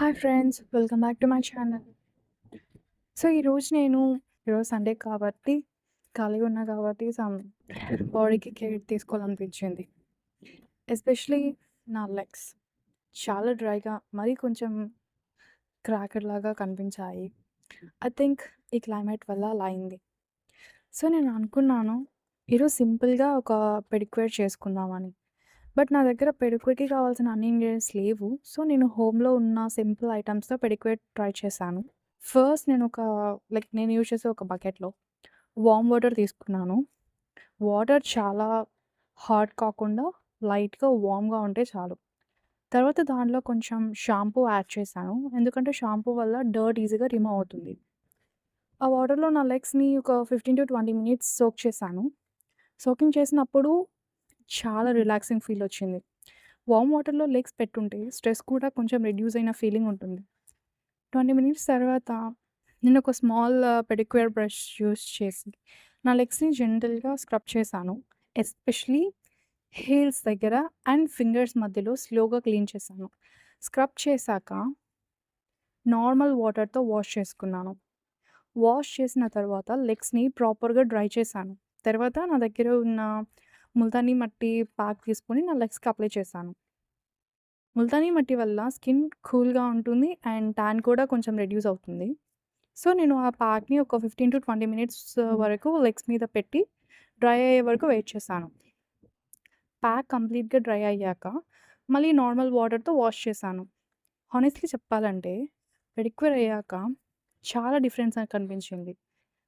Hi friends, welcome back to my channel. So, ఈరోజు Sunday కాబట్టి ఖాళీగా ఉన్నా కాబట్టి బాడీకి కేర్ తీసుకోవాలనిపించింది. ఎస్పెషల్లీ నా లెగ్స్ చాలా డ్రైగా మరీ కొంచెం క్రాకర్‌లాగా కనిపించాయి. ఐ థింక్ ఈ క్లైమేట్ వల్ల అలా అయింది. సో, నేను అనుకున్నాను ఈరోజు సింపుల్‌గా ఒక పెడిక్యూర్ చేసుకుందామని. బట్ నా దగ్గర పెడిక్యూర్‌కి కావాల్సిన అన్ని ఇంగ్రీడియెంట్స్ లేవు. సో, నేను హోమ్‌లో ఉన్న సింపుల్ ఐటెమ్స్‌తో పెడిక్యూర్ ట్రై చేశాను. ఫస్ట్ నేను యూజ్ చేసే ఒక బకెట్‌లో వార్మ్ వాటర్ తీసుకున్నాను. వాటర్ చాలా హాట్ కాకుండా లైట్‌గా వార్మ్‌గా ఉంటే చాలు. తర్వాత దానిలో కొంచెం షాంపూ యాడ్ చేశాను. ఎందుకంటే షాంపూ వల్ల డర్ట్ ఈజీగా రిమూవ్ అవుతుంది. ఆ వాటర్‌లో నా లెగ్స్‌ని ఒక 15-20 మినిట్స్ సోక్ చేశాను. సోకింగ్ చేసినప్పుడు చాలా రిలాక్సింగ్ ఫీల్ వచ్చింది. వార్మ్ వాటర్‌లో లెగ్స్ పెట్టుంటే స్ట్రెస్ కూడా కొంచెం రెడ్యూస్ అయిన ఫీలింగ్ ఉంటుంది. 20 మినిట్స్ తర్వాత నేను ఒక స్మాల్ పెడిక్యూర్ బ్రష్ యూజ్ చేసి నా లెగ్స్‌ని జెంటిల్‌గా స్క్రబ్ చేశాను. ఎస్పెషల్లీ హీల్స్ దగ్గర అండ్ ఫింగర్స్ మధ్యలో స్లోగా క్లీన్ చేశాను. స్క్రబ్ చేశాక నార్మల్ వాటర్‌తో వాష్ చేసుకున్నాను. వాష్ చేసిన తర్వాత లెగ్స్‌ని ప్రాపర్‌గా డ్రై చేశాను. తర్వాత నా దగ్గర ఉన్న ముల్తానీ మట్టి ప్యాక్ తీసుకొని నా లెగ్స్‌కి అప్లై చేశాను. ముల్తానీ మట్టి వల్ల స్కిన్ కూల్‌గా ఉంటుంది అండ్ టాన్ కూడా కొంచెం రెడ్యూస్ అవుతుంది. సో, నేను ఆ ప్యాక్‌ని ఒక 15-20 మినిట్స్ వరకు లెగ్స్ మీద పెట్టి డ్రై అయ్యే వరకు వెయిట్ చేశాను. ప్యాక్ కంప్లీట్‌గా డ్రై అయ్యాక మళ్ళీ నార్మల్ వాటర్‌తో వాష్ చేశాను. హానెస్ట్‌లీ చెప్పాలంటే పెడిక్యూర్ అయ్యాక చాలా డిఫరెన్స్ నాకు కనిపించింది.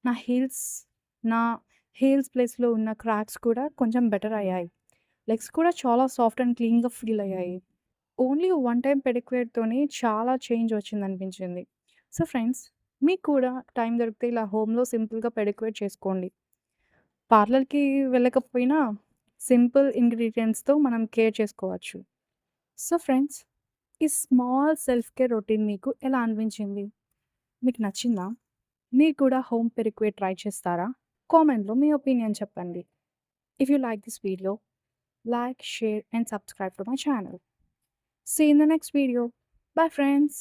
నా హీల్స్ నా హీల్స్ ప్లేస్‌లో ఉన్న క్రాక్స్ కూడా కొంచెం బెటర్ అయ్యాయి. లెగ్స్ కూడా చాలా సాఫ్ట్ అండ్ క్లీన్‌గా ఫీల్ అయ్యాయి. ఓన్లీ వన్ టైమ్ పెడిక్యూర్‌తోనే చాలా చేంజ్ వచ్చిందనిపించింది. సో ఫ్రెండ్స్, మీకు కూడా టైం దొరికితే ఇలా హోమ్‌లో సింపుల్‌గా పెడిక్యూర్ చేసుకోండి. పార్లర్‌కి వెళ్ళకపోయినా సింపుల్ ఇంగ్రీడియెంట్స్‌తో మనం కేర్ చేసుకోవచ్చు. సో ఫ్రెండ్స్, ఈ స్మాల్ సెల్ఫ్ కేర్ రొటీన్ మీకు ఎలా అనిపించింది? మీకు నచ్చిందా? మీరు కూడా హోమ్ పెడిక్యూర్ ట్రై చేస్తారా? కామెంట్‌లో మీ ఒపీనియన్ చెప్పండి. If you like this video, like, share and subscribe to my channel. See you in the next video. Bye friends.